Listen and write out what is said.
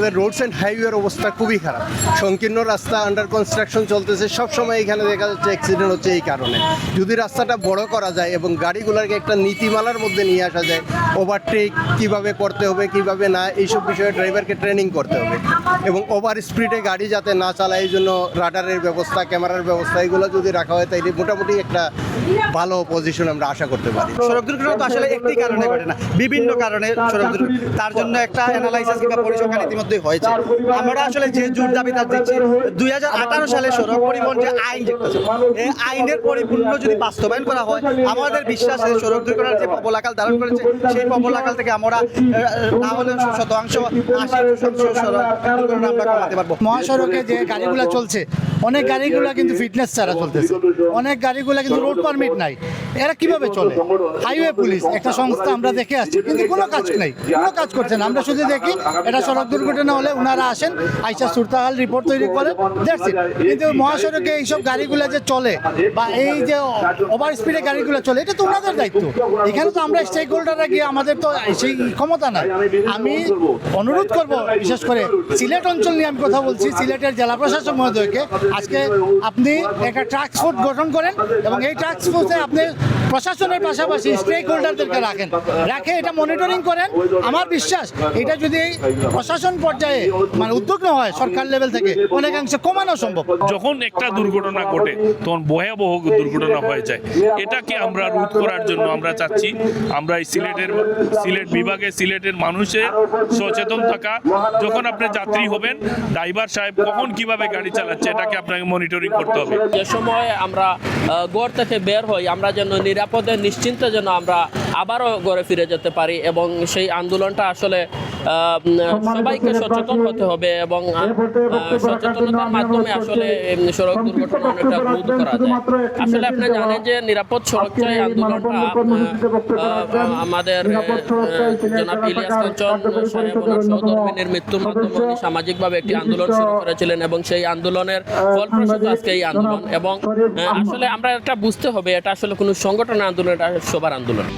আমাদের roads and হাইওয়ের অবস্থা খুবই খারাপ। সংকীর্ণ রাস্তা, আন্ডার কনস্ট্রাকশন চলতেছে, সবসময় এখানে দেখা যাচ্ছে অ্যাক্সিডেন্ট হচ্ছে এই কারণে। যদি রাস্তাটা বড় করা যায় এবং গাড়িগুলোকে একটা নীতিমালার মধ্যে নিয়ে আসা যায়, ওভারটেক কীভাবে করতে হবে কীভাবে না, এইসব বিষয়ে ড্রাইভারকে ট্রেনিং করতে হবে এবং ওভার স্পিডে গাড়ি যাতে না চালায় এই জন্য রাডারের ব্যবস্থা, ক্যামেরার ব্যবস্থা এগুলো যদি রাখা হয় তাইলে মোটামুটি একটা ভালো পজিশন আমরা আশা করতে পারি। সড়ক দুর্ঘটনা তো আসলে একটি কারণে ঘটে না, বিভিন্ন কারণে সড়ক দুর্ঘটনা, তার জন্য একটা অ্যানালাইসিস কিংবা পরিসংখ্যান ইতিমধ্যে হয়েছে। আমরা আসলে যে জোর দাবি তার দিচ্ছি 2018 সালে সড়ক পরিবহন যে আইন যেটা ছিল, এই আইনের পরিপূর্ণ যদি বাস্তবায়ন করা হয়, আমাদের বিশ্বাস যে সড়ক দুর্ঘটনার যে প্রবল আকার ধারণ করেছে সেই প্রবল আকার থেকে আমরা না হলে শতাংশ 80% সড়ক দুর্ঘটনা আমরা কমাতে পারবো। মহাসড়কে যে গাড়িগুলো চলছে, অনেক গাড়িগুলো কিন্তু ফিটনেস ছাড়া চলতেছে, অনেক গাড়িগুলো কিন্তু রোড পারমিট নাই। এরা কিভাবে চলে? হাইওয়ে পুলিশ একটা সংস্থা আমরা দেখে আসছি, কিন্তু কোনো কাজ নেই, কোনো কাজ করছে না। আমরা শুধু দেখি এটা সড়ক দুর্ঘটনা হলে ওনারা আসেন, আইসা সুরতাহাল রিপোর্ট তৈরি করেন, দেখছি। কিন্তু মহাসড়কে এইসব গাড়িগুলো যে চলে বা এই যে ওভার স্পিডে গাড়িগুলো চলে, এটা তো ওনাদের দায়িত্ব। এখানে তো আমরা স্টেক হোল্ডাররা গিয়ে আমাদের তো সেই ক্ষমতা নাই। আমি অনুরোধ করব, বিশেষ করে সিলেট অঞ্চল নিয়ে আমি কথা বলছি, সিলেটের জেলা প্রশাসক মহোদয়কে, আজকে আপনি একটা টাস্ক ফোর্স গঠন করেন এবং এই টাস্ক ফোর্সে আপনি প্রশাসনের পাশাপাশি স্টেক হোল্ডারদেরকে রাখে এটা মনিটরিং করেন। আমার বিশ্বাস এটা যদি প্রশাসন পর্যায়ে মানে উদ্যোগ না হয় সরকার লেভেল থেকে, অনেকাংশে কমানো সম্ভব। যখন একটা দুর্ঘটনা ঘটে তখন ভয়াবহ দুর্ঘটনা হয়ে যায়। এটাকে আমরা রোধ করার জন্য আমরা চাচ্ছি, আমরা এই সিলেট বিভাগে সিলেটের মানুষের সচেতন থাকা। যখন আপনি যাত্রী হবেন, ড্রাইভার সাহেব কখন কিভাবে গাড়ি চালাচ্ছে এটাকে আপনাকে মনিটরিং করতে হবে। যে সময় আমরা ঘর থেকে বের হই, আমরা যেন নিরাপদে নিশ্চিন্তে যেন আমরা আবারও ঘরে ফিরে যেতে পারি এবং সেই আন্দোলনটা আসলে সবাইকে সচেতন হতে হবে এবং সচেতনতার মাধ্যমে আসলে সড়ক দুর্ঘটনা অনেকটা রোধ করা যায়। আসলে আপনি জানেন যে নিরাপদ সড়ক চাই আন্দোলনটা আমাদের জনাব ইলিয়াস কাঞ্চন সাহেব ওনার সহধর্মিণীর মৃত্যুর মাধ্যমে উনি সামাজিকভাবে একটি আন্দোলন শুরু করেছিলেন এবং সেই আন্দোলনের ফলপ্রসূ আজকে এই আন্দোলন। এবং আসলে আমরা এটা বুঝতে হবে, এটা আসলে কোনো সংগঠনের আন্দোলন, এটা সবার আন্দোলন।